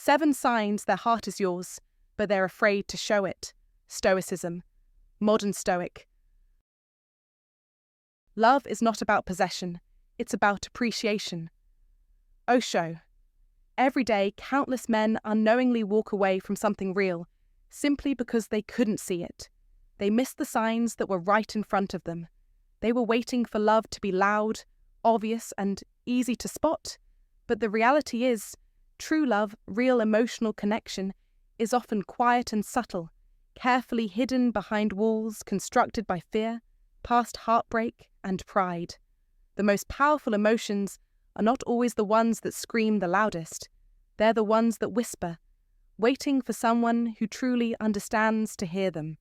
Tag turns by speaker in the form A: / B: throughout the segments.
A: 7 signs their heart is yours, but they're afraid to show it. Stoicism. Modern Stoic. Love is not about possession, it's about appreciation. Osho. Every day, countless men unknowingly walk away from something real, simply because they couldn't see it. They missed the signs that were right in front of them. They were waiting for love to be loud, obvious, and easy to spot. But the reality is, true love, real emotional connection, is often quiet and subtle, carefully hidden behind walls constructed by fear, past heartbreak, and pride. The most powerful emotions are not always the ones that scream the loudest. They're the ones that whisper, waiting for someone who truly understands to hear them.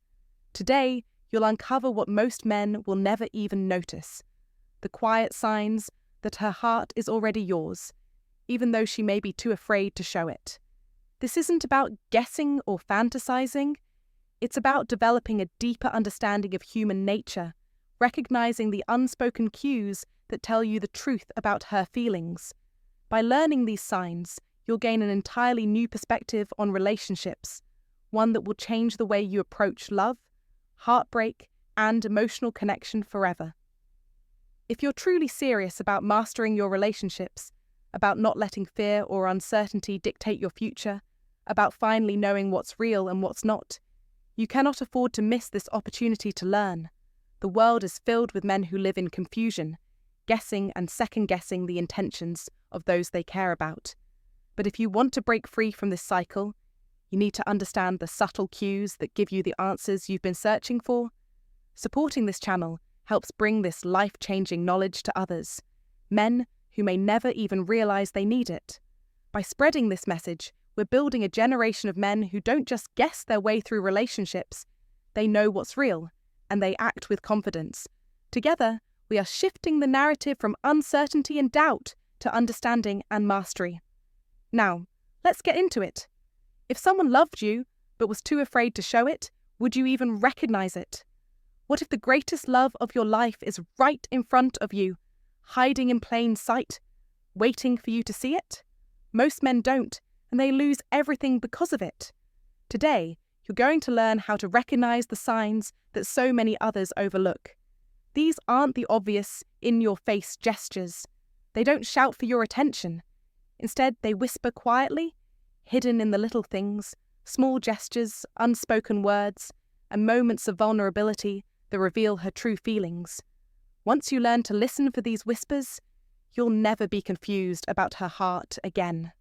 A: Today, you'll uncover what most men will never even notice. The quiet signs that her heart is already yours, even though she may be too afraid to show it. This isn't about guessing or fantasizing. It's about developing a deeper understanding of human nature, recognizing the unspoken cues that tell you the truth about her feelings. By learning these signs, you'll gain an entirely new perspective on relationships, one that will change the way you approach love, heartbreak, and emotional connection forever. If you're truly serious about mastering your relationships, about not letting fear or uncertainty dictate your future, about finally knowing what's real and what's not, you cannot afford to miss this opportunity to learn. The world is filled with men who live in confusion, guessing and second-guessing the intentions of those they care about. But if you want to break free from this cycle, you need to understand the subtle cues that give you the answers you've been searching for. Supporting this channel helps bring this life-changing knowledge to others, men who may never even realize they need it. By spreading this message, we're building a generation of men who don't just guess their way through relationships, they know what's real, and they act with confidence. Together, we are shifting the narrative from uncertainty and doubt to understanding and mastery. Now, let's get into it. If someone loved you, but was too afraid to show it, would you even recognize it? What if the greatest love of your life is right in front of you, hiding in plain sight, waiting for you to see it? Most men don't, and they lose everything because of it. Today, you're going to learn how to recognize the signs that so many others overlook. These aren't the obvious, in-your-face gestures. They don't shout for your attention. Instead, they whisper quietly, hidden in the little things, small gestures, unspoken words, and moments of vulnerability that reveal her true feelings. Once you learn to listen for these whispers, you'll never be confused about her heart again.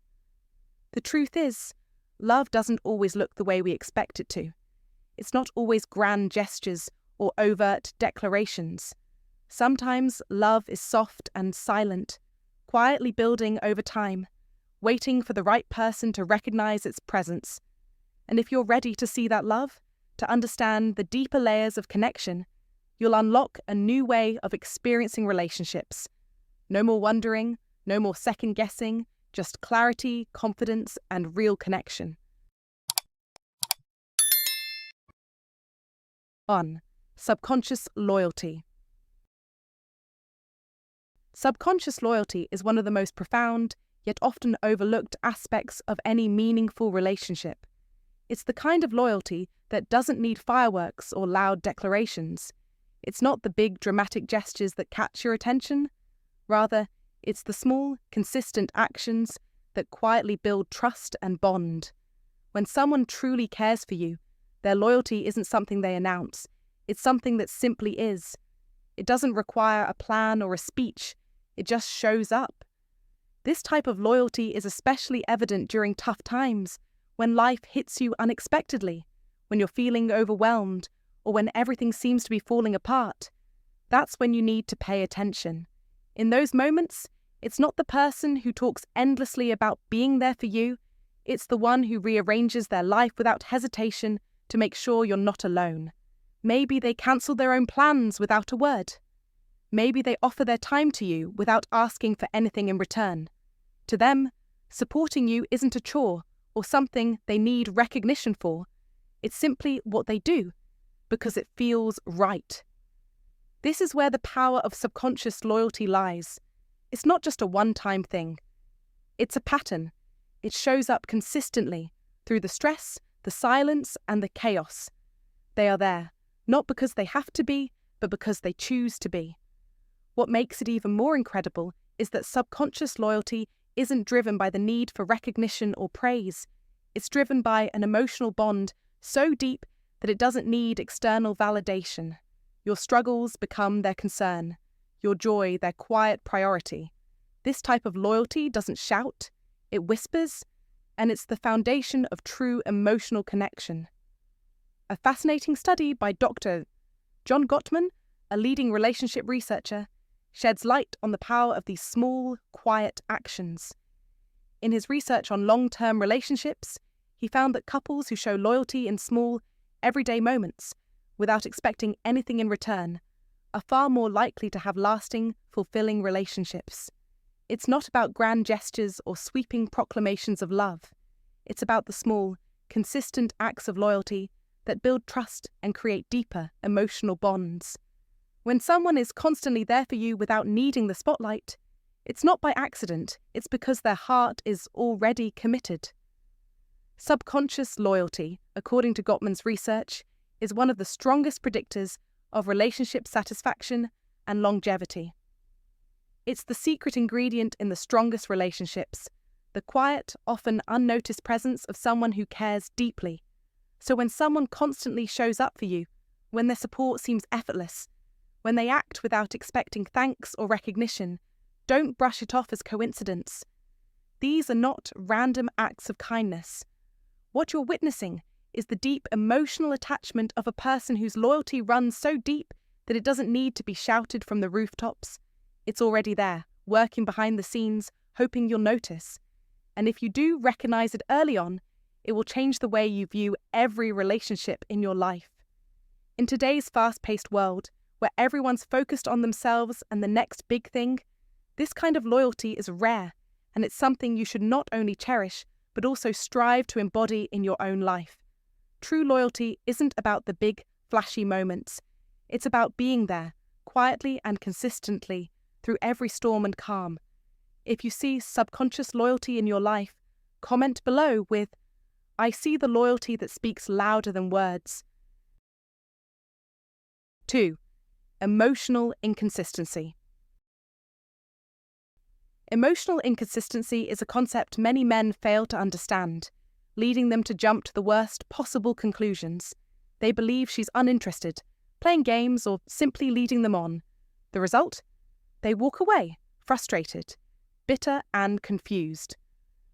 A: The truth is, love doesn't always look the way we expect it to. It's not always grand gestures or overt declarations. Sometimes love is soft and silent, quietly building over time, waiting for the right person to recognize its presence. And if you're ready to see that love, to understand the deeper layers of connection, you'll unlock a new way of experiencing relationships. No more wondering, no more second-guessing, just clarity, confidence, and real connection. 1. Subconscious loyalty. Subconscious loyalty is one of the most profound, yet often overlooked aspects of any meaningful relationship. It's the kind of loyalty that doesn't need fireworks or loud declarations. It's not the big dramatic gestures that catch your attention. Rather, it's the small, consistent actions that quietly build trust and bond. When someone truly cares for you, their loyalty isn't something they announce. It's something that simply is. It doesn't require a plan or a speech. It just shows up. This type of loyalty is especially evident during tough times, when life hits you unexpectedly, when you're feeling overwhelmed, or when everything seems to be falling apart. That's when you need to pay attention. In those moments, it's not the person who talks endlessly about being there for you, it's the one who rearranges their life without hesitation to make sure you're not alone. Maybe they cancel their own plans without a word. Maybe they offer their time to you without asking for anything in return. To them, supporting you isn't a chore or something they need recognition for. It's simply what they do, because it feels right. This is where the power of subconscious loyalty lies. It's not just a one-time thing. It's a pattern. It shows up consistently through the stress, the silence, and the chaos. They are there, not because they have to be, but because they choose to be. What makes it even more incredible is that subconscious loyalty isn't driven by the need for recognition or praise. It's driven by an emotional bond so deep that it doesn't need external validation. Your struggles become their concern, your joy their quiet priority. This type of loyalty doesn't shout, it whispers, and it's the foundation of true emotional connection. A fascinating study by Dr. John Gottman, a leading relationship researcher, sheds light on the power of these small, quiet actions. In his research on long-term relationships, he found that couples who show loyalty in small, everyday moments, without expecting anything in return, are far more likely to have lasting, fulfilling relationships. It's not about grand gestures or sweeping proclamations of love. It's about the small, consistent acts of loyalty that build trust and create deeper emotional bonds. When someone is constantly there for you without needing the spotlight, it's not by accident, it's because their heart is already committed. Subconscious loyalty, according to Gottman's research, is one of the strongest predictors of relationship satisfaction and longevity. It's the secret ingredient in the strongest relationships, the quiet, often unnoticed presence of someone who cares deeply. So when someone constantly shows up for you, when their support seems effortless, when they act without expecting thanks or recognition, don't brush it off as coincidence. These are not random acts of kindness. What you're witnessing is the deep emotional attachment of a person whose loyalty runs so deep that it doesn't need to be shouted from the rooftops. It's already there, working behind the scenes, hoping you'll notice. And if you do recognize it early on, it will change the way you view every relationship in your life. In today's fast-paced world, where everyone's focused on themselves and the next big thing, this kind of loyalty is rare, and it's something you should not only cherish, but also strive to embody in your own life. True loyalty isn't about the big, flashy moments. It's about being there, quietly and consistently, through every storm and calm. If you see subconscious loyalty in your life, comment below with, "I see the loyalty that speaks louder than words." 2. Emotional inconsistency. Emotional inconsistency is a concept many men fail to understand, leading them to jump to the worst possible conclusions. They believe she's uninterested, playing games, or simply leading them on. The result? They walk away, frustrated, bitter, and confused.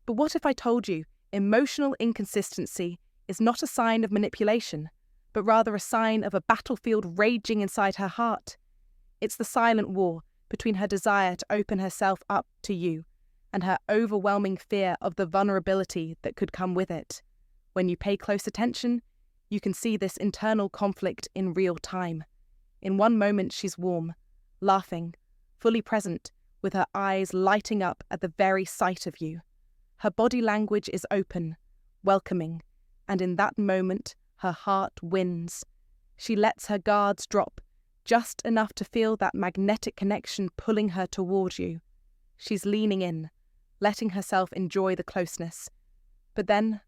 A: But what if I told you emotional inconsistency is not a sign of manipulation, but rather a sign of a battlefield raging inside her heart? It's the silent war between her desire to open herself up to you and her overwhelming fear of the vulnerability that could come with it. When you pay close attention, you can see this internal conflict in real time. In one moment she's warm, laughing, fully present, with her eyes lighting up at the very sight of you. Her body language is open, welcoming, and in that moment her heart wins. She lets her guards drop, just enough to feel that magnetic connection pulling her toward you. She's leaning in, letting herself enjoy the closeness. But then,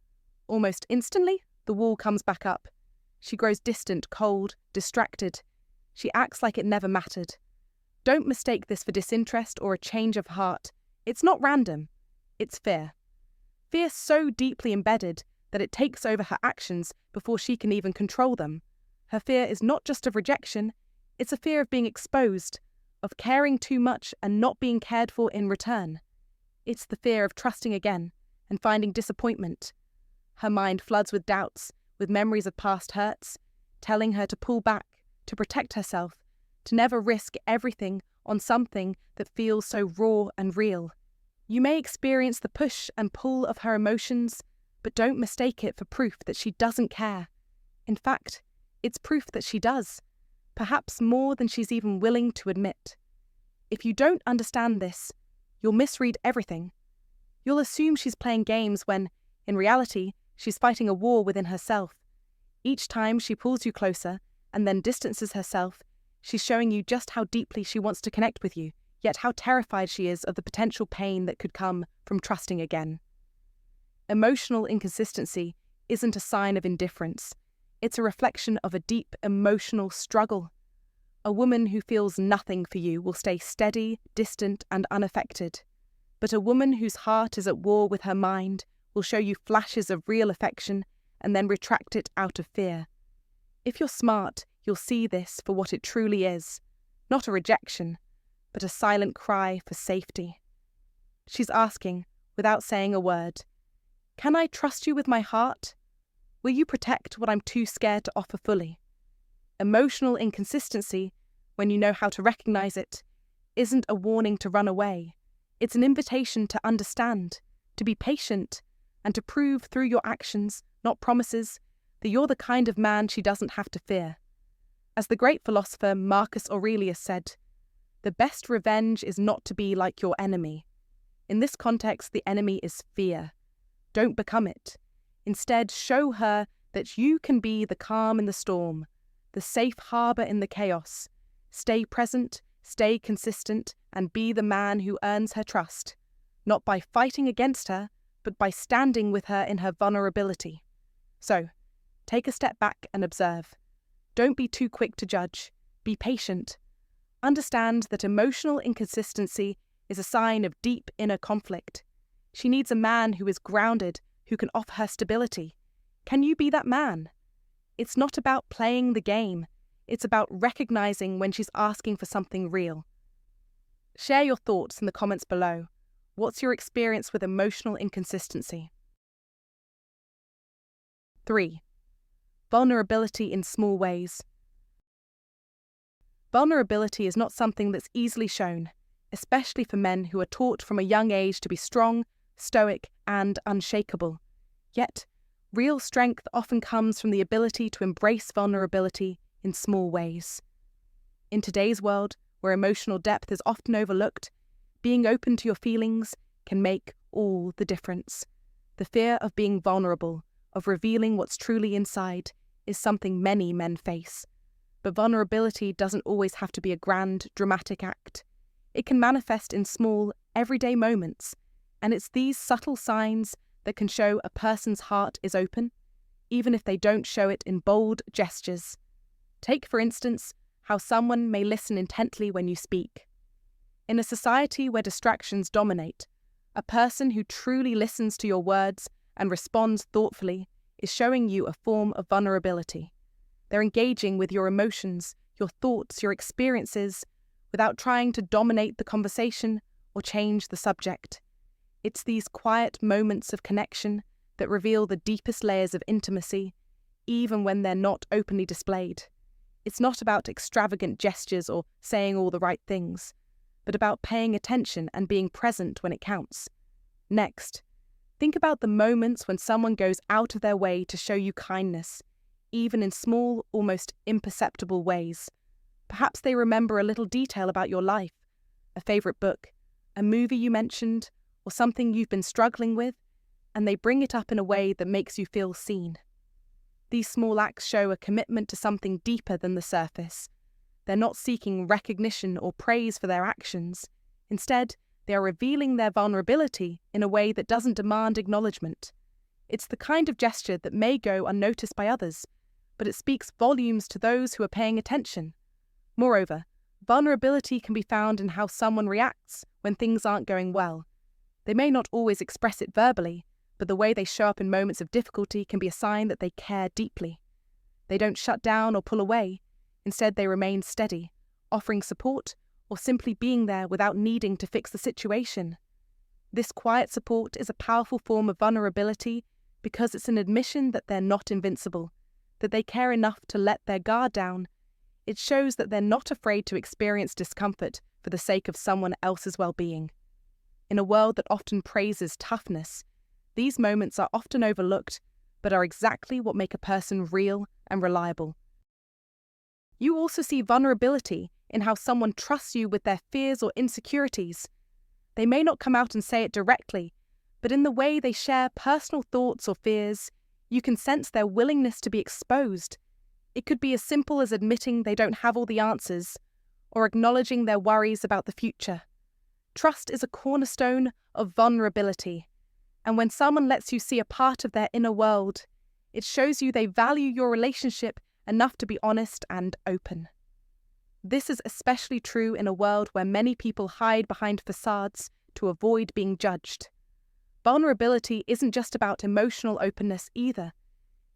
A: almost instantly, the wall comes back up. She grows distant, cold, distracted. She acts like it never mattered. Don't mistake this for disinterest or a change of heart. It's not random. It's fear. Fear so deeply embedded that it takes over her actions before she can even control them. Her fear is not just of rejection, it's a fear of being exposed, of caring too much and not being cared for in return. It's the fear of trusting again and finding disappointment. Her mind floods with doubts, with memories of past hurts, telling her to pull back, to protect herself, to never risk everything on something that feels so raw and real. You may experience the push and pull of her emotions, but don't mistake it for proof that she doesn't care. In fact, it's proof that she does, perhaps more than she's even willing to admit. If you don't understand this, you'll misread everything. You'll assume she's playing games when, in reality, she's fighting a war within herself. Each time she pulls you closer and then distances herself, she's showing you just how deeply she wants to connect with you, yet how terrified she is of the potential pain that could come from trusting again. Emotional inconsistency isn't a sign of indifference. It's a reflection of a deep emotional struggle. A woman who feels nothing for you will stay steady, distant, and unaffected. But a woman whose heart is at war with her mind will show you flashes of real affection and then retract it out of fear. If you're smart, you'll see this for what it truly is. Not a rejection, but a silent cry for safety. She's asking, without saying a word, "Can I trust you with my heart? Will you protect what I'm too scared to offer fully?" Emotional inconsistency, when you know how to recognize it, isn't a warning to run away. It's an invitation to understand, to be patient, and to prove through your actions, not promises, that you're the kind of man she doesn't have to fear. As the great philosopher Marcus Aurelius said, "The best revenge is not to be like your enemy." In this context, the enemy is fear. Don't become it. Instead, show her that you can be the calm in the storm, the safe harbor in the chaos. Stay present, stay consistent, and be the man who earns her trust, not by fighting against her, but by standing with her in her vulnerability. So, take a step back and observe. Don't be too quick to judge. Be patient. Understand that emotional inconsistency is a sign of deep inner conflict. She needs a man who is grounded, who can offer her stability. Can you be that man? It's not about playing the game. It's about recognizing when she's asking for something real. Share your thoughts in the comments below. What's your experience with emotional inconsistency? 3. Vulnerability in small ways. Vulnerability is not something that's easily shown, especially for men who are taught from a young age to be strong, stoic, and unshakable. Yet, real strength often comes from the ability to embrace vulnerability in small ways. In today's world, where emotional depth is often overlooked, being open to your feelings can make all the difference. The fear of being vulnerable, of revealing what's truly inside, is something many men face. But vulnerability doesn't always have to be a grand, dramatic act. It can manifest in small, everyday moments, and it's these subtle signs that can show a person's heart is open, even if they don't show it in bold gestures. Take, for instance, how someone may listen intently when you speak. In a society where distractions dominate, a person who truly listens to your words and responds thoughtfully is showing you a form of vulnerability. They're engaging with your emotions, your thoughts, your experiences, without trying to dominate the conversation or change the subject. It's these quiet moments of connection that reveal the deepest layers of intimacy, even when they're not openly displayed. It's not about extravagant gestures or saying all the right things, but about paying attention and being present when it counts. Next, think about the moments when someone goes out of their way to show you kindness, even in small, almost imperceptible ways. Perhaps they remember a little detail about your life, a favourite book, a movie you mentioned, or something you've been struggling with, and they bring it up in a way that makes you feel seen. These small acts show a commitment to something deeper than the surface. They're not seeking recognition or praise for their actions. Instead, they are revealing their vulnerability in a way that doesn't demand acknowledgement. It's the kind of gesture that may go unnoticed by others, but it speaks volumes to those who are paying attention. Moreover, vulnerability can be found in how someone reacts when things aren't going well. They may not always express it verbally, but the way they show up in moments of difficulty can be a sign that they care deeply. They don't shut down or pull away. Instead, they remain steady, offering support or simply being there without needing to fix the situation. This quiet support is a powerful form of vulnerability because it's an admission that they're not invincible, that they care enough to let their guard down. It shows that they're not afraid to experience discomfort for the sake of someone else's well-being. In a world that often praises toughness, these moments are often overlooked, but are exactly what make a person real and reliable. You also see vulnerability in how someone trusts you with their fears or insecurities. They may not come out and say it directly, but in the way they share personal thoughts or fears, you can sense their willingness to be exposed. It could be as simple as admitting they don't have all the answers, or acknowledging their worries about the future. Trust is a cornerstone of vulnerability. And when someone lets you see a part of their inner world, it shows you they value your relationship enough to be honest and open. This is especially true in a world where many people hide behind facades to avoid being judged. Vulnerability isn't just about emotional openness either.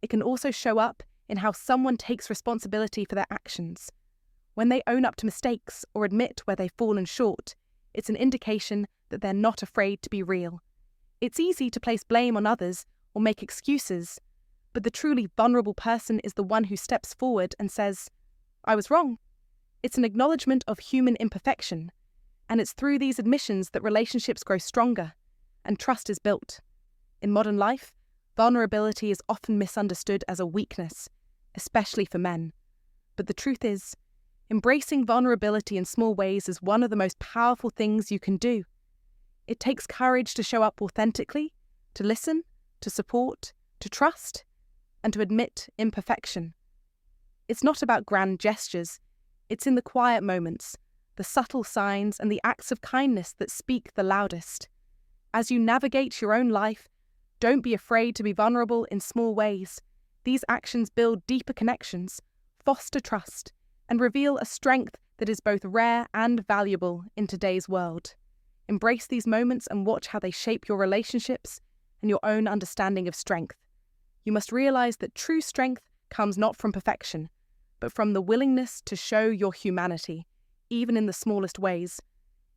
A: It can also show up in how someone takes responsibility for their actions. When they own up to mistakes or admit where they've fallen short, it's an indication that they're not afraid to be real. It's easy to place blame on others or make excuses, but the truly vulnerable person is the one who steps forward and says, "I was wrong." It's an acknowledgement of human imperfection, and it's through these admissions that relationships grow stronger and trust is built. In modern life, vulnerability is often misunderstood as a weakness, especially for men. But the truth is, embracing vulnerability in small ways is one of the most powerful things you can do. It takes courage to show up authentically, to listen, to support, to trust, and to admit imperfection. It's not about grand gestures. It's in the quiet moments, the subtle signs, and the acts of kindness that speak the loudest. As you navigate your own life, don't be afraid to be vulnerable in small ways. These actions build deeper connections, foster trust, and reveal a strength that is both rare and valuable in today's world. Embrace these moments and watch how they shape your relationships and your own understanding of strength. You must realize that true strength comes not from perfection, but from the willingness to show your humanity, even in the smallest ways.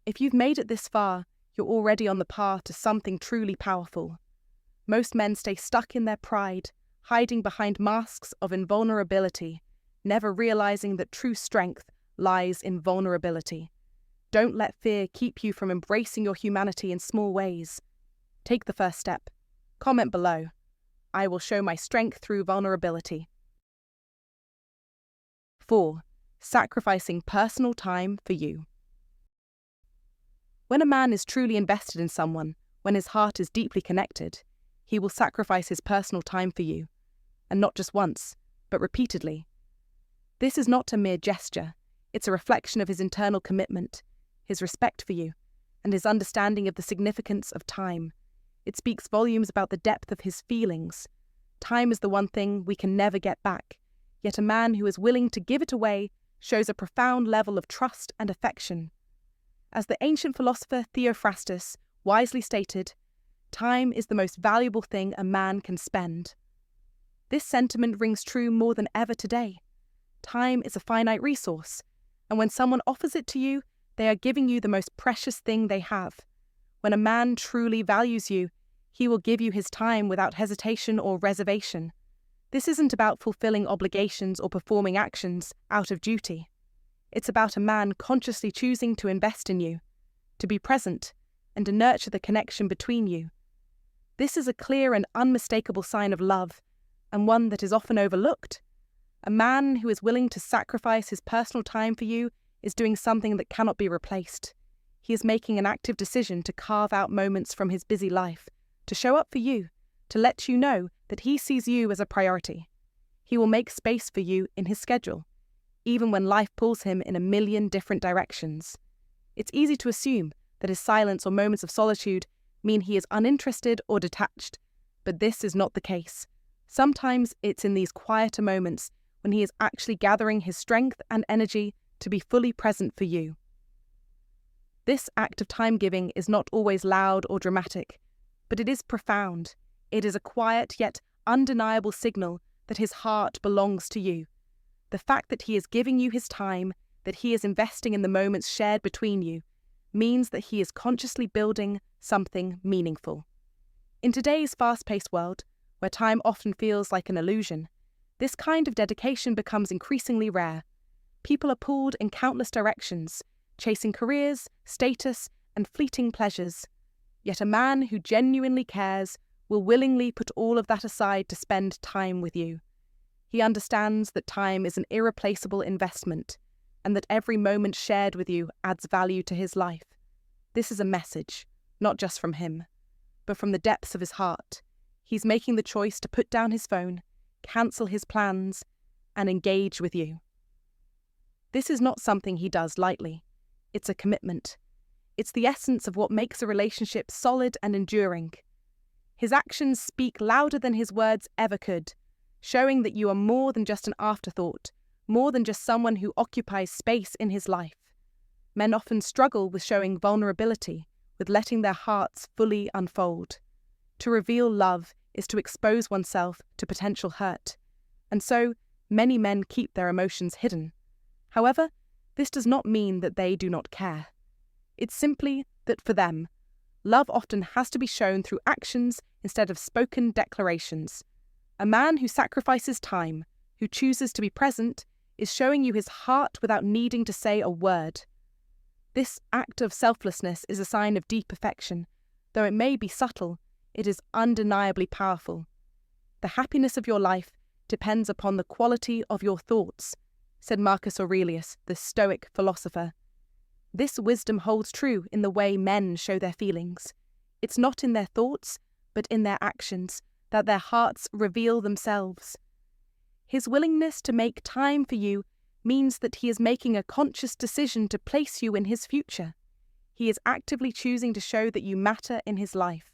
A: If you've made it this far, you're already on the path to something truly powerful. Most men stay stuck in their pride, hiding behind masks of invulnerability, never realizing that true strength lies in vulnerability. Don't let fear keep you from embracing your humanity in small ways. Take the first step. Comment below. I will show my strength through vulnerability. 4. Sacrificing personal time for you. When a man is truly invested in someone, when his heart is deeply connected, he will sacrifice his personal time for you, and not just once, but repeatedly. This is not a mere gesture, it's a reflection of his internal commitment, his respect for you, and his understanding of the significance of time. It speaks volumes about the depth of his feelings. Time is the one thing we can never get back, yet a man who is willing to give it away shows a profound level of trust and affection. As the ancient philosopher Theophrastus wisely stated, time is the most valuable thing a man can spend. This sentiment rings true more than ever today. Time is a finite resource, and when someone offers it to you, they are giving you the most precious thing they have. When a man truly values you, he will give you his time without hesitation or reservation. This isn't about fulfilling obligations or performing actions out of duty. It's about a man consciously choosing to invest in you, to be present, and to nurture the connection between you. This is a clear and unmistakable sign of love, and one that is often overlooked. A man who is willing to sacrifice his personal time for you is doing something that cannot be replaced. He is making an active decision to carve out moments from his busy life, to show up for you, to let you know that he sees you as a priority. He will make space for you in his schedule, even when life pulls him in a million different directions. It's easy to assume that his silence or moments of solitude mean he is uninterested or detached, but this is not the case. Sometimes it's in these quieter moments when he is actually gathering his strength and energy to be fully present for you. This act of time-giving is not always loud or dramatic, but it is profound. It is a quiet yet undeniable signal that his heart belongs to you. The fact that he is giving you his time, that he is investing in the moments shared between you, means that he is consciously building something meaningful. In today's fast-paced world, where time often feels like an illusion, this kind of dedication becomes increasingly rare. People are pulled in countless directions, chasing careers, status, and fleeting pleasures. Yet a man who genuinely cares will willingly put all of that aside to spend time with you. He understands that time is an irreplaceable investment, and that every moment shared with you adds value to his life. This is a message, not just from him, but from the depths of his heart. He's making the choice to put down his phone, cancel his plans, and engage with you. This is not something he does lightly. It's a commitment. It's the essence of what makes a relationship solid and enduring. His actions speak louder than his words ever could, showing that you are more than just an afterthought, more than just someone who occupies space in his life. Men often struggle with showing vulnerability, with letting their hearts fully unfold. To reveal love is to expose oneself to potential hurt, and so many men keep their emotions hidden. However, this does not mean that they do not care. It's simply that for them, love often has to be shown through actions instead of spoken declarations. A man who sacrifices time, who chooses to be present, is showing you his heart without needing to say a word. This act of selflessness is a sign of deep affection. Though it may be subtle, it is undeniably powerful. The happiness of your life depends upon the quality of your thoughts, said Marcus Aurelius, the Stoic philosopher. This wisdom holds true in the way men show their feelings. It's not in their thoughts, but in their actions, that their hearts reveal themselves. His willingness to make time for you means that he is making a conscious decision to place you in his future. He is actively choosing to show that you matter in his life.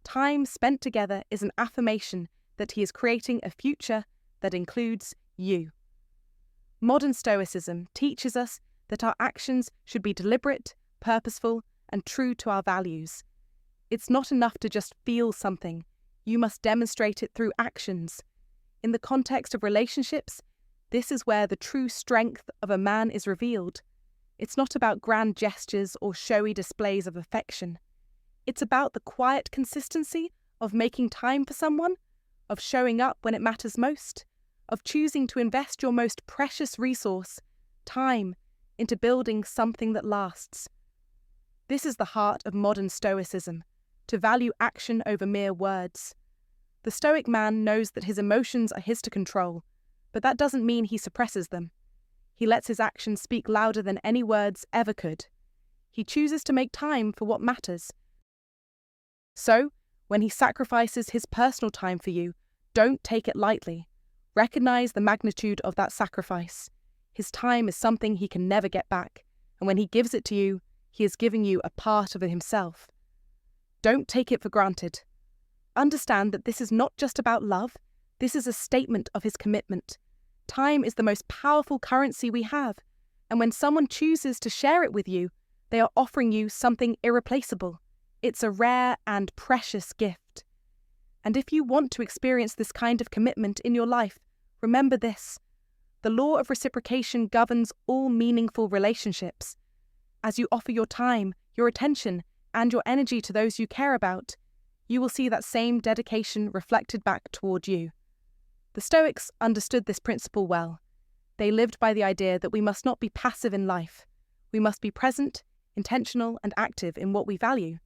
A: Time spent together is an affirmation that he is creating a future that includes you. Modern Stoicism teaches us that our actions should be deliberate, purposeful, and true to our values. It's not enough to just feel something. You must demonstrate it through actions. In the context of relationships, this is where the true strength of a man is revealed. It's not about grand gestures or showy displays of affection. It's about the quiet consistency of making time for someone, of showing up when it matters most, of choosing to invest your most precious resource, time, into building something that lasts. This is the heart of modern Stoicism, to value action over mere words. The Stoic man knows that his emotions are his to control, but that doesn't mean he suppresses them. He lets his actions speak louder than any words ever could. He chooses to make time for what matters. So, when he sacrifices his personal time for you, don't take it lightly. Recognize the magnitude of that sacrifice. His time is something he can never get back, and when he gives it to you, he is giving you a part of himself. Don't take it for granted. Understand that this is not just about love, this is a statement of his commitment. Time is the most powerful currency we have, and when someone chooses to share it with you, they are offering you something irreplaceable. It's a rare and precious gift. And if you want to experience this kind of commitment in your life, remember this. The law of reciprocation governs all meaningful relationships. As you offer your time, your attention, and your energy to those you care about, you will see that same dedication reflected back toward you. The Stoics understood this principle well. They lived by the idea that we must not be passive in life. We must be present, intentional, and active in what we value.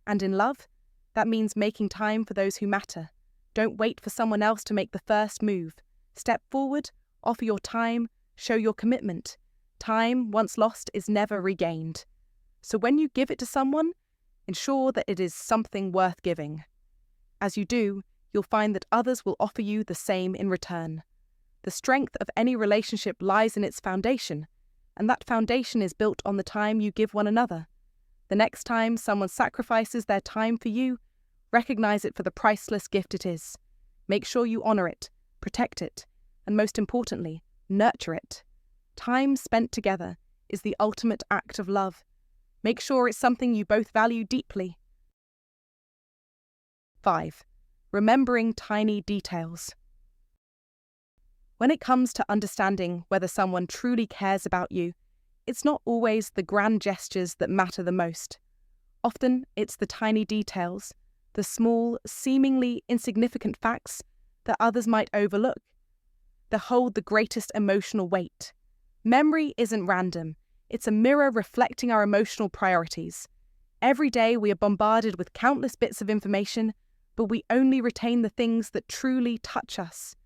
A: And in love, that means making time for those who matter. Don't wait for someone else to make the first move. Step forward, offer your time, show your commitment. Time, once lost, is never regained. So when you give it to someone, ensure that it is something worth giving. As you do, you'll find that others will offer you the same in return. The strength of any relationship lies in its foundation, and that foundation is built on the time you give one another. The next time someone sacrifices their time for you, recognize it for the priceless gift it is. Make sure you honor it, protect it, and most importantly, nurture it. Time spent together is the ultimate act of love. Make sure it's something you both value deeply. 5. Remembering tiny details. When it comes to understanding whether someone truly cares about you, it's not always the grand gestures that matter the most. Often, it's the tiny details, the small, seemingly insignificant facts that others might overlook, that hold the greatest emotional weight. Memory isn't random. It's a mirror reflecting our emotional priorities. Every day we are bombarded with countless bits of information, but we only retain the things that truly touch us.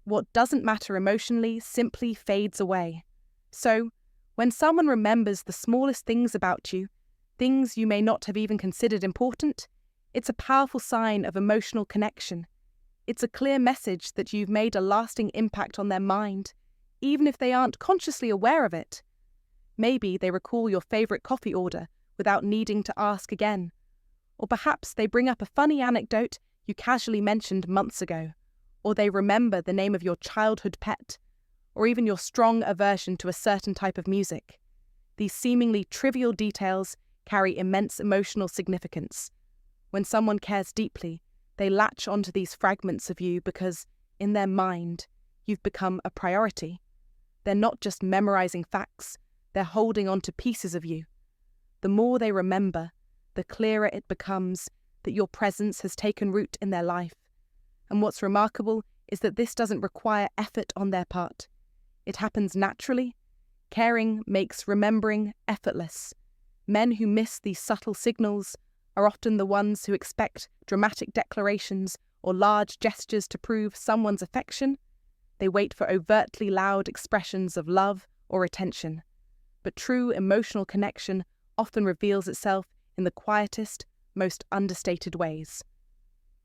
A: What doesn't matter emotionally simply fades away. So, when someone remembers the smallest things about you, things you may not have even considered important, it's a powerful sign of emotional connection. It's a clear message that you've made a lasting impact on their mind, even if they aren't consciously aware of it. Maybe they recall your favorite coffee order without needing to ask again. Or perhaps they bring up a funny anecdote you casually mentioned months ago, or they remember the name of your childhood pet, or even your strong aversion to a certain type of music. These seemingly trivial details carry immense emotional significance. When someone cares deeply, they latch onto these fragments of you because, in their mind, you've become a priority. They're not just memorizing facts, they're holding on to pieces of you. The more they remember, the clearer it becomes that your presence has taken root in their life. And what's remarkable is that this doesn't require effort on their part. It happens naturally. Caring makes remembering effortless. Men who miss these subtle signals are often the ones who expect dramatic declarations or large gestures to prove someone's affection. They wait for overtly loud expressions of love or attention. But true emotional connection often reveals itself in the quietest, most understated ways.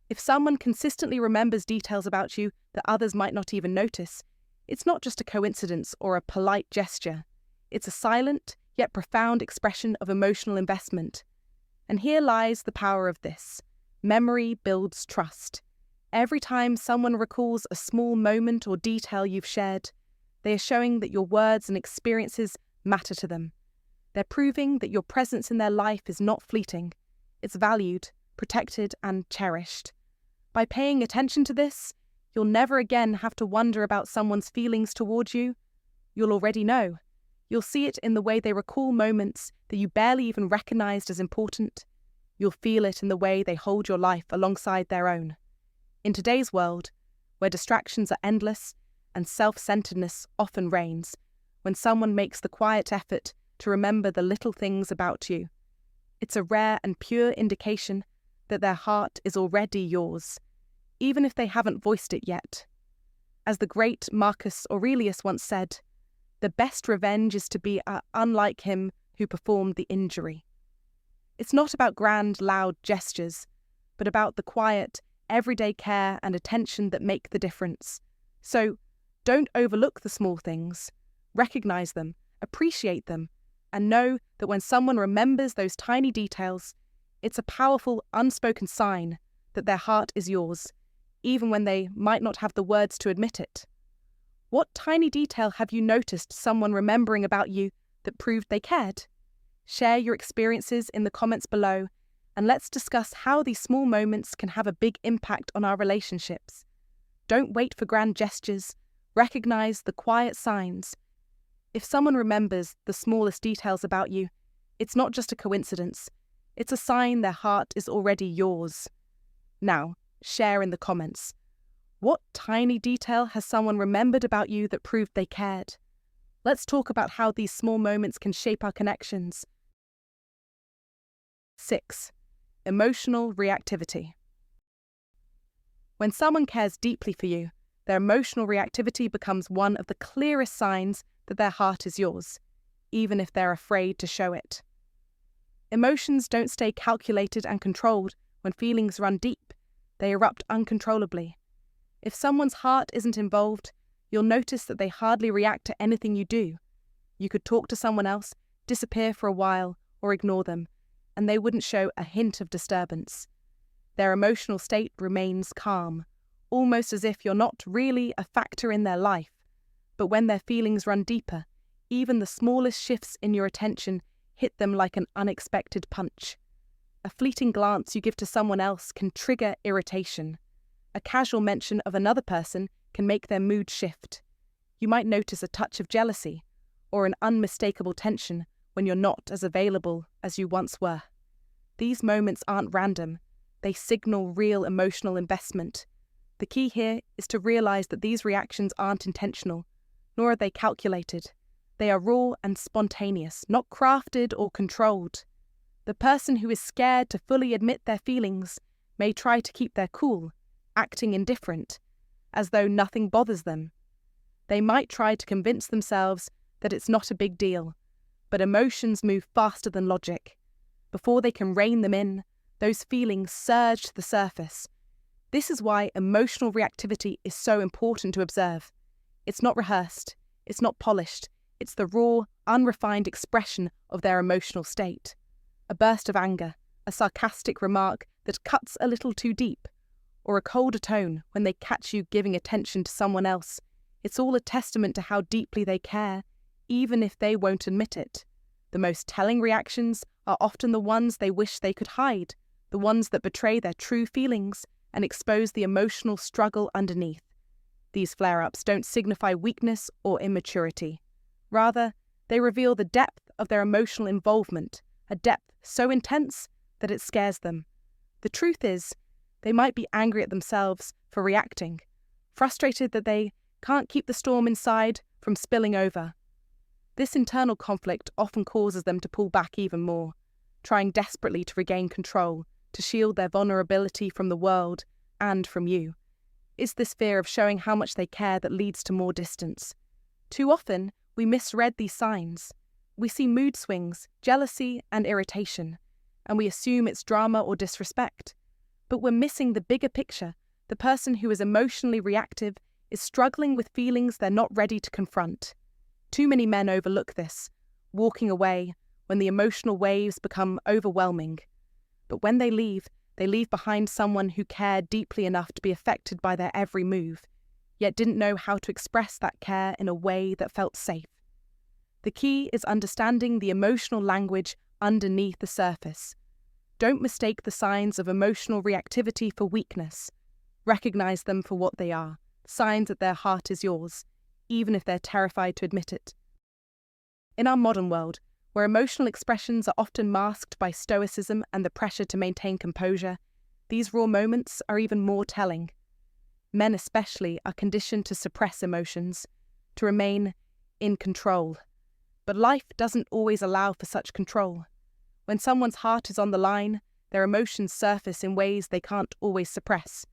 A: If someone consistently remembers details about you that others might not even notice, it's not just a coincidence or a polite gesture. It's a silent, yet profound expression of emotional investment. And here lies the power of this. Memory builds trust. Every time someone recalls a small moment or detail you've shared, they are showing that your words and experiences matter to them. They're proving that your presence in their life is not fleeting. It's valued, protected, and cherished. By paying attention to this, you'll never again have to wonder about someone's feelings towards you. You'll already know. You'll see it in the way they recall moments that you barely even recognized as important. You'll feel it in the way they hold your life alongside their own. In today's world, where distractions are endless and self-centeredness often reigns, when someone makes the quiet effort to remember the little things about you, it's a rare and pure indication that their heart is already yours, even if they haven't voiced it yet. As the great Marcus Aurelius once said, "The best revenge is to be unlike him who performed the injury." It's not about grand, loud gestures, but about the quiet, everyday care and attention that make the difference. So, don't overlook the small things. Recognize them, appreciate them, and know that when someone remembers those tiny details, it's a powerful, unspoken sign that their heart is yours, even when they might not have the words to admit it. What tiny detail have you noticed someone remembering about you that proved they cared? Share your experiences in the comments below, and let's discuss how these small moments can have a big impact on our relationships. Don't wait for grand gestures. Recognize the quiet signs. If someone remembers the smallest details about you, it's not just a coincidence. It's a sign their heart is already yours. Now, share in the comments. What tiny detail has someone remembered about you that proved they cared? Let's talk about how these small moments can shape our connections. 6. Emotional reactivity. When someone cares deeply for you, their emotional reactivity becomes one of the clearest signs that their heart is yours, even if they're afraid to show it. Emotions don't stay calculated and controlled when feelings run deep. They erupt uncontrollably. If someone's heart isn't involved, you'll notice that they hardly react to anything you do. You could talk to someone else, disappear for a while, or ignore them, and they wouldn't show a hint of disturbance. Their emotional state remains calm, almost as if you're not really a factor in their life. But when their feelings run deeper, even the smallest shifts in your attention hit them like an unexpected punch. A fleeting glance you give to someone else can trigger irritation. A casual mention of another person can make their mood shift. You might notice a touch of jealousy or an unmistakable tension when you're not as available as you once were. These moments aren't random. They signal real emotional investment. The key here is to realize that these reactions aren't intentional, nor are they calculated. They are raw and spontaneous, not crafted or controlled. The person who is scared to fully admit their feelings may try to keep their cool, acting indifferent, as though nothing bothers them. They might try to convince themselves that it's not a big deal, but emotions move faster than logic. Before they can rein them in, those feelings surge to the surface. This is why emotional reactivity is so important to observe. It's not rehearsed, it's not polished, it's the raw, unrefined expression of their emotional state. A burst of anger, a sarcastic remark that cuts a little too deep, or a colder tone when they catch you giving attention to someone else, it's all a testament to how deeply they care, even if they won't admit it. The most telling reactions are often the ones they wish they could hide, the ones that betray their true feelings and expose the emotional struggle underneath. These flare-ups don't signify weakness or immaturity. Rather, they reveal the depth of their emotional involvement, a depth so intense that it scares them. The truth is, they might be angry at themselves for reacting, frustrated that they can't keep the storm inside from spilling over. This internal conflict often causes them to pull back even more, trying desperately to regain control, to shield their vulnerability from the world and from you. It's this fear of showing how much they care that leads to more distance. Too often, we misread these signs. We see mood swings, jealousy, and irritation, and we assume it's drama or disrespect. But we're missing the bigger picture. The person who is emotionally reactive is struggling with feelings they're not ready to confront. Too many men overlook this, walking away when the emotional waves become overwhelming. But when they leave behind someone who cared deeply enough to be affected by their every move, yet didn't know how to express that care in a way that felt safe. The key is understanding the emotional language underneath the surface. Don't mistake the signs of emotional reactivity for weakness. Recognize them for what they are, signs that their heart is yours, even if they're terrified to admit it. In our modern world, where emotional expressions are often masked by stoicism and the pressure to maintain composure, these raw moments are even more telling. Men especially are conditioned to suppress emotions, to remain in control. But life doesn't always allow for such control. When someone's heart is on the line, their emotions surface in ways they can't always suppress.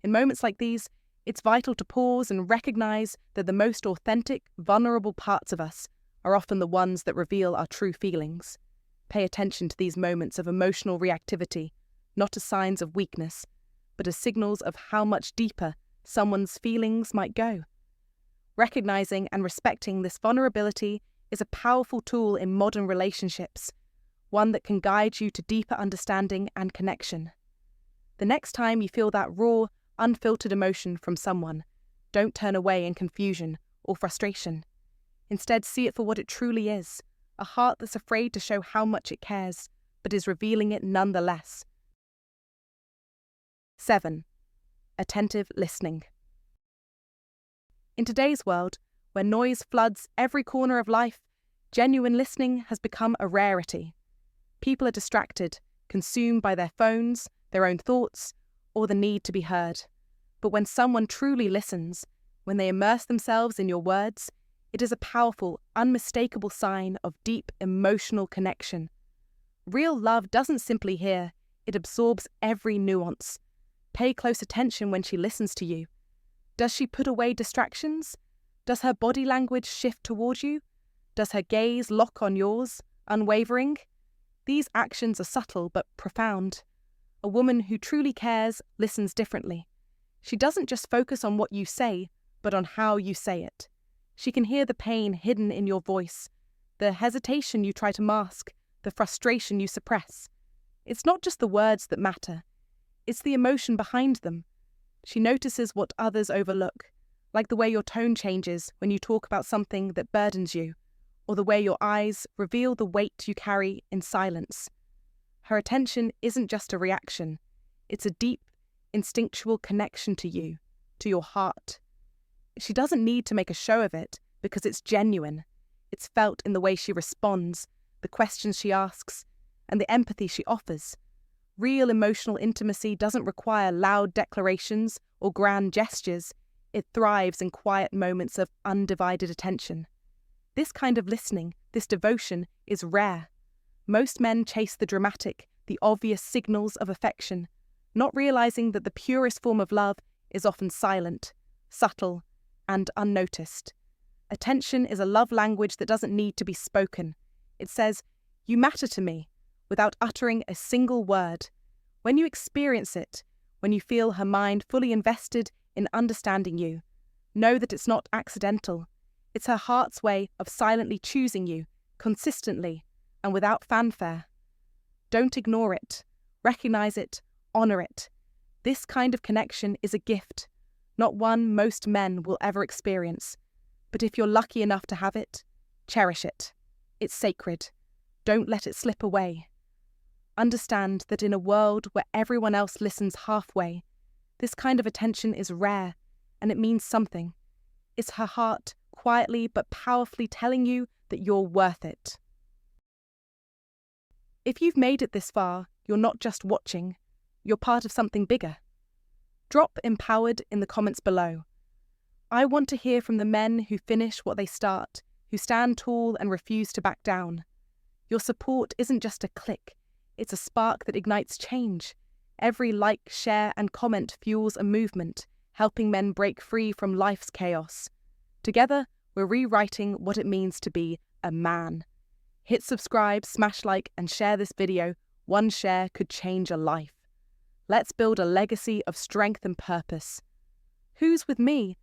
A: In moments like these, it's vital to pause and recognize that the most authentic, vulnerable parts of us are often the ones that reveal our true feelings. Pay attention to these moments of emotional reactivity, not as signs of weakness, but as signals of how much deeper someone's feelings might go. Recognizing and respecting this vulnerability is a powerful tool in modern relationships, one that can guide you to deeper understanding and connection. The next time you feel that raw, unfiltered emotion from someone, don't turn away in confusion or frustration. Instead, see it for what it truly is, a heart that's afraid to show how much it cares, but is revealing it nonetheless. 7. Attentive listening. In today's world, where noise floods every corner of life, genuine listening has become a rarity. People are distracted, consumed by their phones, their own thoughts, or the need to be heard. But when someone truly listens, when they immerse themselves in your words, it is a powerful, unmistakable sign of deep emotional connection. Real love doesn't simply hear, it absorbs every nuance. Pay close attention when she listens to you. Does she put away distractions? Does her body language shift toward you? Does her gaze lock on yours, unwavering? These actions are subtle but profound. A woman who truly cares listens differently. She doesn't just focus on what you say, but on how you say it. She can hear the pain hidden in your voice, the hesitation you try to mask, the frustration you suppress. It's not just the words that matter. It's the emotion behind them. She notices what others overlook, like the way your tone changes when you talk about something that burdens you, or the way your eyes reveal the weight you carry in silence. Her attention isn't just a reaction. It's a deep, instinctual connection to you, to your heart. She doesn't need to make a show of it because it's genuine. It's felt in the way she responds, the questions she asks, and the empathy she offers. Real emotional intimacy doesn't require loud declarations or grand gestures. It thrives in quiet moments of undivided attention. This kind of listening, this devotion, is rare. Most men chase the dramatic, the obvious signals of affection, not realizing that the purest form of love is often silent, subtle, and unnoticed. Attention is a love language that doesn't need to be spoken. It says, "You matter to me," without uttering a single word. When you experience it, when you feel her mind fully invested in understanding you, know that it's not accidental. It's her heart's way of silently choosing you, consistently, and without fanfare. Don't ignore it. Recognize it. Honor it. This kind of connection is a gift, not one most men will ever experience. But if you're lucky enough to have it, cherish it. It's sacred. Don't let it slip away. Understand that in a world where everyone else listens halfway, this kind of attention is rare, and it means something. It's her heart quietly but powerfully telling you that you're worth it. If you've made it this far, you're not just watching, you're part of something bigger. Drop empowered in the comments below. I want to hear from the men who finish what they start, who stand tall and refuse to back down. Your support isn't just a click, it's a spark that ignites change. Every like, share, and comment fuels a movement, helping men break free from life's chaos. Together, we're rewriting what it means to be a man. Hit subscribe, smash like, and share this video. One share could change a life. Let's build a legacy of strength and purpose. Who's with me?